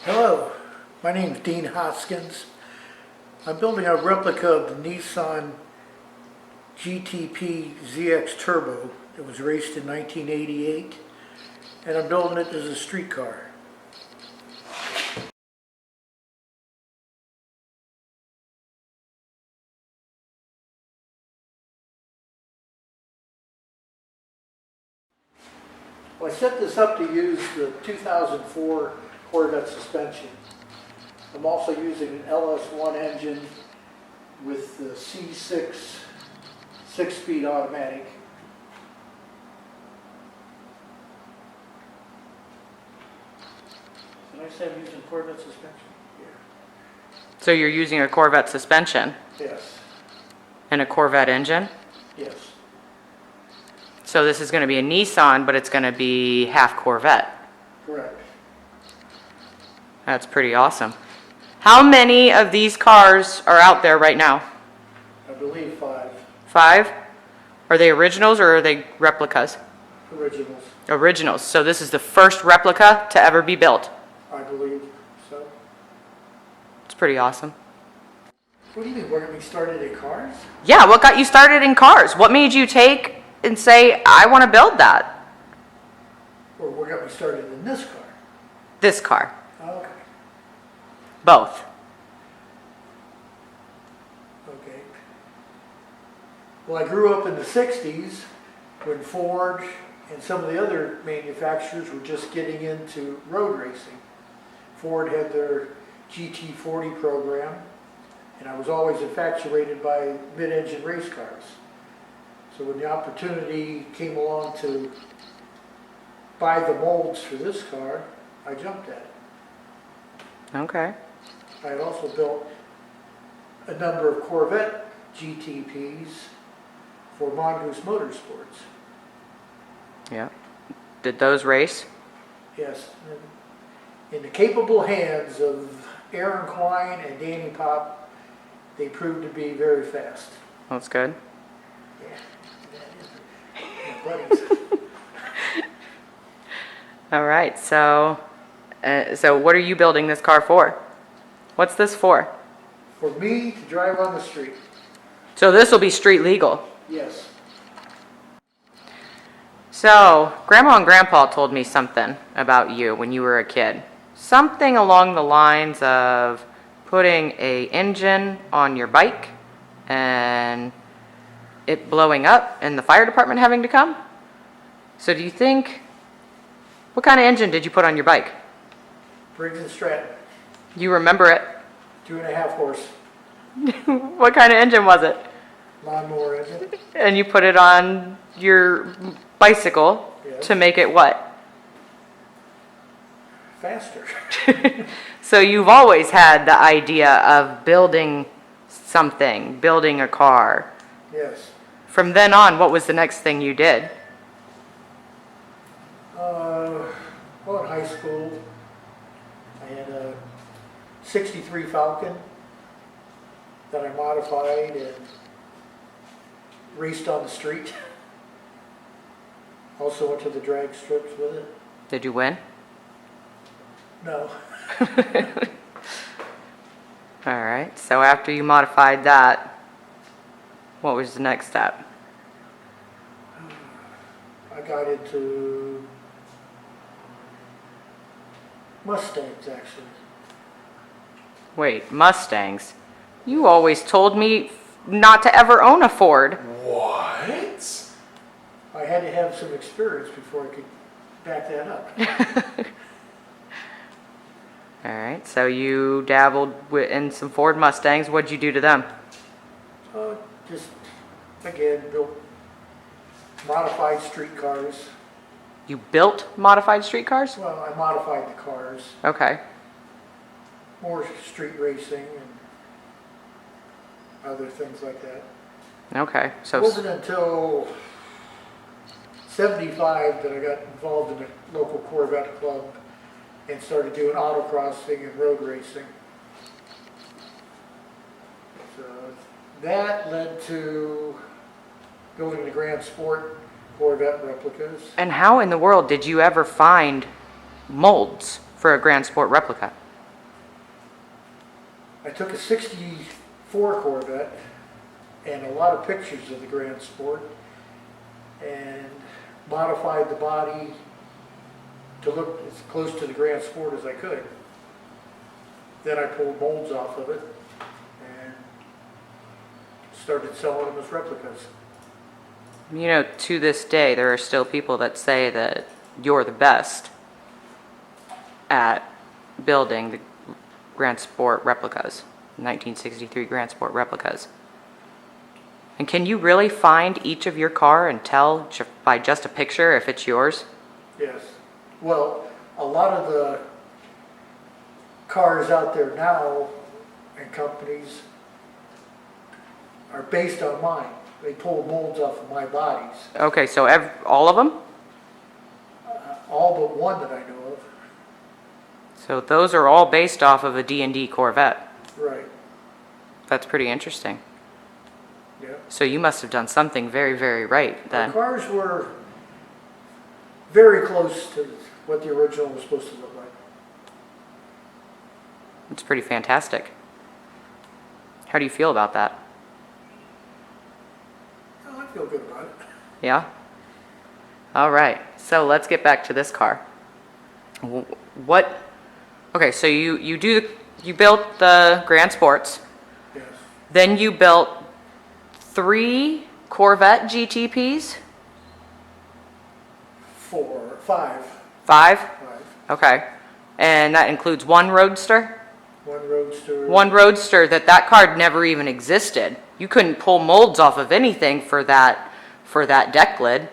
Hello, my name is Dean Hoskins. I'm building a replica of the Nissan GTP ZX Turbo. It was raced in 1988, and I'm building it as a street car. Well, I set this up to use the 2004 Corvette suspension. I'm also using an LS1 engine with the C6 6-speed automatic. Did I say I'm using Corvette suspension? Yeah. So you're using a Corvette suspension Yes. and a Corvette engine? Yes. So this is going to be a Nissan, but it's going to be half Corvette. Correct. That's pretty awesome. How many of these cars are out there right now? I believe 5 5? Are they originals or are they replicas? originals. Originals. So this is the first replica to ever be built. I believe so. It's pretty awesome. What do you mean, we're going to be started in cars? Yeah, what got you started in cars? What made you take and say, I want to build that? Or we're going to be started in this car? This car. Okay. Both. Okay. Well, I grew up in the 60s when Ford and some of the other manufacturers were just getting into road racing. Ford had their GT40 program, and I was always infatuated by mid-engine race cars. So when the opportunity came along to buy the molds for this car, I jumped at it. Okay. I had also built a number of Corvette GTPs for Mongoose Motorsports. Yeah. Did those race? Yes, in the capable hands of Aaron Klein and Danny Pop, they proved to be very fast. That's good. Yeah, my buddies. All right. So what are you building this car for? What's this for? For me to drive on the street. So this will be street legal. Yes. So Grandma and Grandpa told me something about you when you were a kid. Something along the lines of putting a engine on your bike and it blowing up and the fire department having to come. So do you think, what kind of engine did you put on your bike? Briggs and Stratton, You remember it? 2.5 horse What kind of engine was it? lawnmower engine. And you put it on your bicycle Yes. to make it what? Faster. So you've always had the idea of building something, building a car. Yes. From then on, what was the next thing you did? Well, in high school, I had a 63 Falcon that I modified and raced on the street. Also went to the drag strips with it. Did you win? No. All right. So after you modified that, what was the next step? I got into Mustangs, actually. Wait, Mustangs. You always told me not to ever own a Ford. What? I had to have some experience before I could back that up. All right. So you dabbled in some Ford Mustangs. What'd you do to them? Just, again, built modified street cars. You built modified street cars? Well, I modified the cars. Okay. More street racing and other things like that. Okay. It So wasn't until 75 that I got involved in the local Corvette club and started doing autocrossing and road racing. So that led to going to Grand Sport Corvette replicas. and how in the world did you ever find molds for a Grand Sport replica? I took a '64 Corvette and a lot of pictures of the Grand Sport and modified the body to look as close to the Grand Sport as I could. Then I pulled molds off of it and started selling them as replicas. You know, to this day, there are still people that say that you're the best at building the Grand Sport replicas, 1963 Grand Sport replicas. And can you really find each of your car and tell by just a picture if it's yours? Yes. Well, a lot of the cars out there now and companies are based on mine. They pull molds off of my bodies. Okay, so all of them? All but one that I know of. So those are all based off of a D&D Corvette. Right. That's pretty interesting. Yeah. So you must have done something very, very right The then. cars were very close to what the original was supposed to look like. It's pretty fantastic. How do you feel about that? Oh, I feel good about it. Yeah? All right, so let's get back to this car. Okay, so you built the Grand Sports, Yes. then you built 3 Corvette GTPs? 4, 5. 5? 5. Okay, and that includes 1 Roadster? One Roadster. 1 Roadster that car never even existed. You couldn't pull molds off of anything for that deck lid.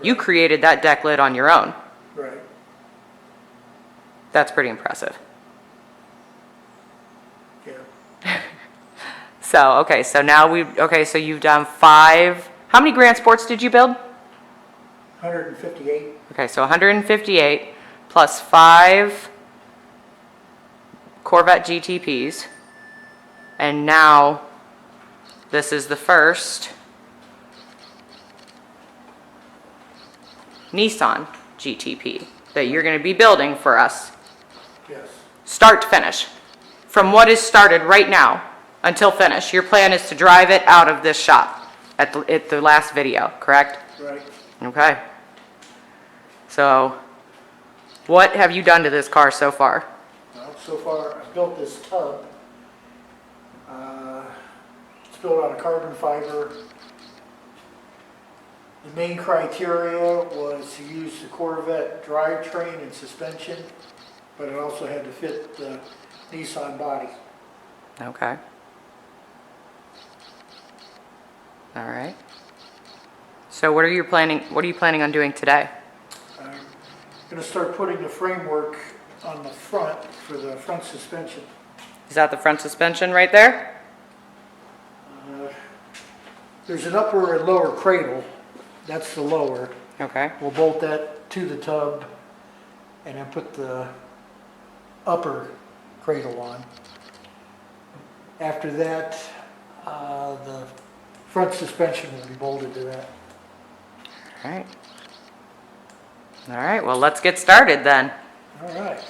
You created that deck lid on your own. Right. That's pretty impressive. Yeah. So, okay, so you've done 5. How many Grand Sports did you build? 158. Okay, so 158 plus 5 Corvette GTPs. And now this is the first Nissan GTP that you're going to be building for us, Yes. start to finish. From what is started right now until finish, your plan is to drive it out of this shop at the last video, correct? Right. Okay. So, what have you done to this car so far? Well, so far I've built this tub. It's built out of carbon fiber. The main criteria was to use the Corvette drivetrain and suspension, but it also had to fit the Nissan body. Okay. All right. So what are you planning on doing today? I'm going to start putting the framework on the front for the front suspension. Is that the front suspension right there? There's an upper and lower cradle. That's the lower. Okay. We'll bolt that to the tub and then put the upper cradle on. After that, the front suspension will be bolted to that. All right. All right, well, let's get started then. All right.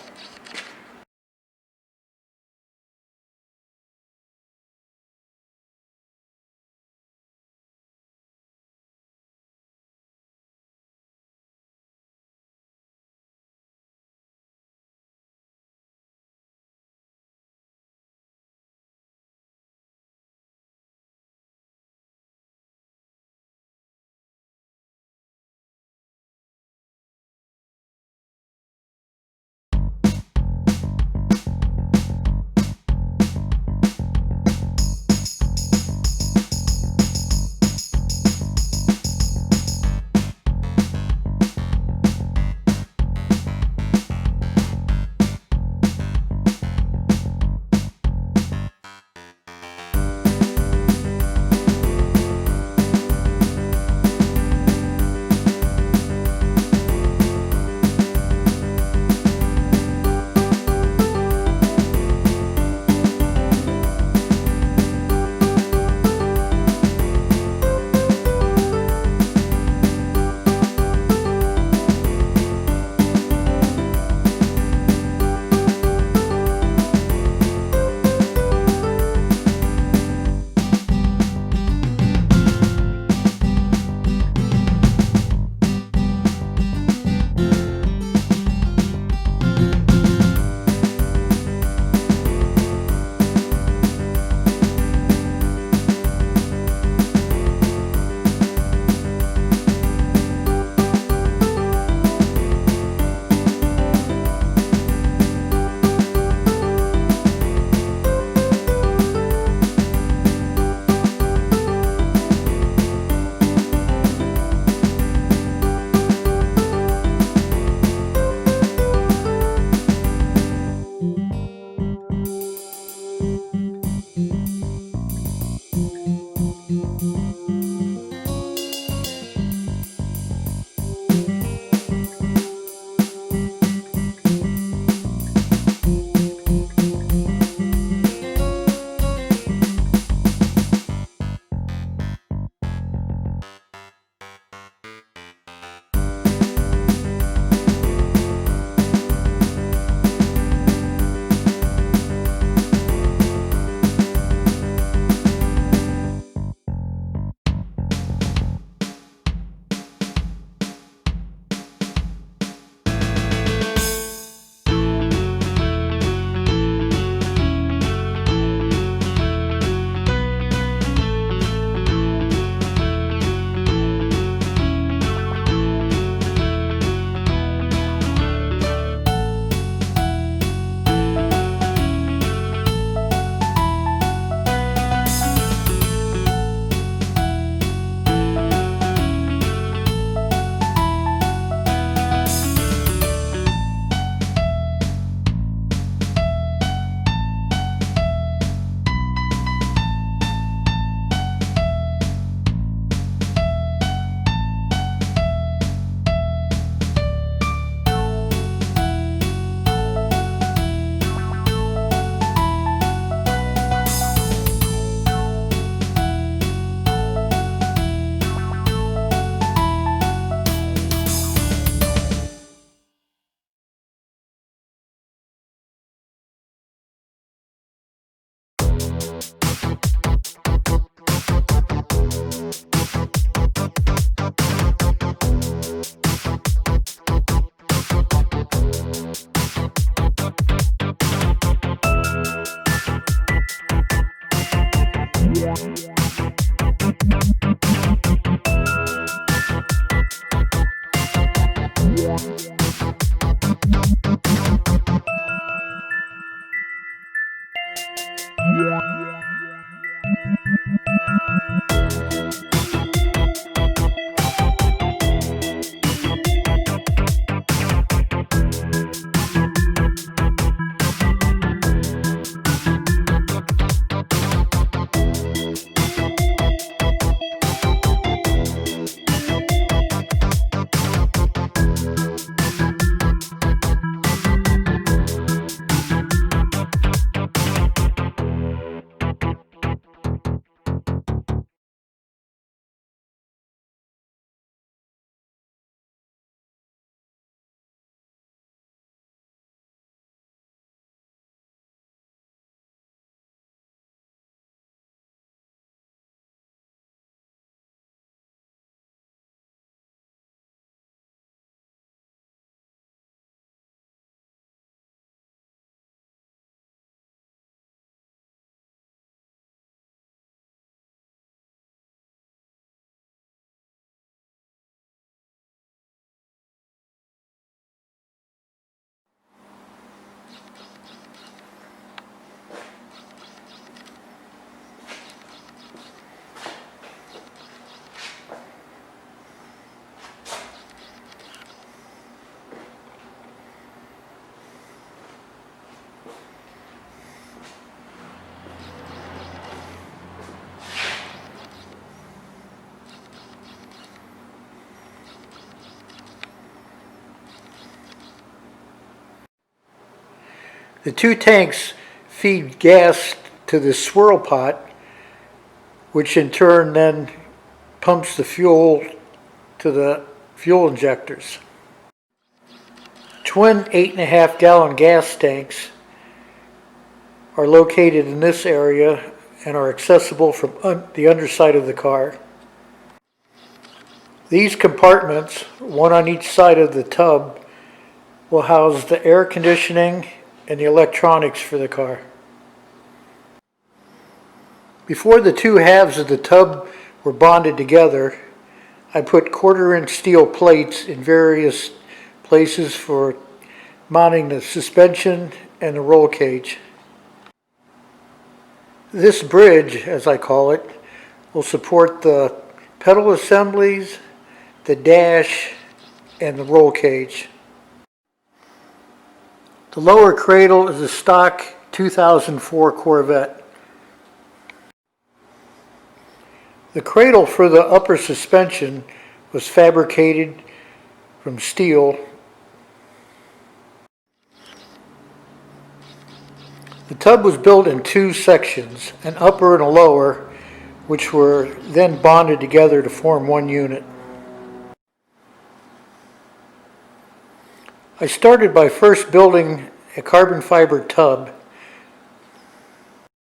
The two tanks feed gas to the swirl pot, which in turn then pumps the fuel to the fuel injectors. Twin 8.5 gallon gas tanks are located in this area and are accessible from the underside of the car. These compartments, one on each side of the tub, will house the air conditioning and the electronics for the car. Before the two halves of the tub were bonded together, I put 1/4-inch steel plates in various places for mounting the suspension and the roll cage. This bridge, as I call it, will support the pedal assemblies, the dash, and the roll cage. The lower cradle is a stock 2004 Corvette. The cradle for the upper suspension was fabricated from steel. The tub was built in two sections, an upper and a lower, which were then bonded together to form one unit. I started by first building a carbon fiber tub